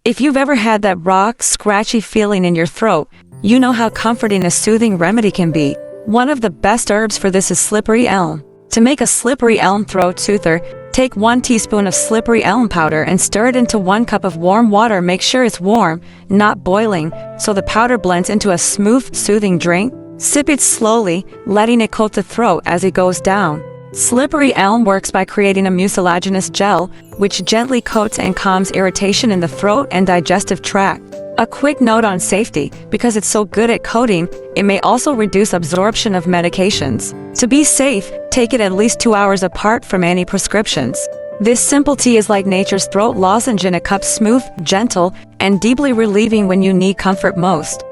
If you've ever had that raw, scratchy feeling in your throat, you know how comforting a soothing remedy can be. One of the best herbs for this is slippery elm. To make a slippery elm throat soother, take 1 teaspoon of slippery elm powder and stir it into 1 cup of warm water. Make sure it's warm, not boiling, so the powder blends into a smooth, soothing drink. Sip it slowly, letting it coat the throat as it goes down. Slippery elm works by creating a mucilaginous gel, which gently coats and calms irritation in the throat and digestive tract. A quick note on safety: because it's so good at coating, it may also reduce absorption of medications. To be safe, take it at least 2 hours apart from any prescriptions. This simple tea is like nature's throat lozenge in a cup, smooth, gentle, and deeply relieving when you need comfort most.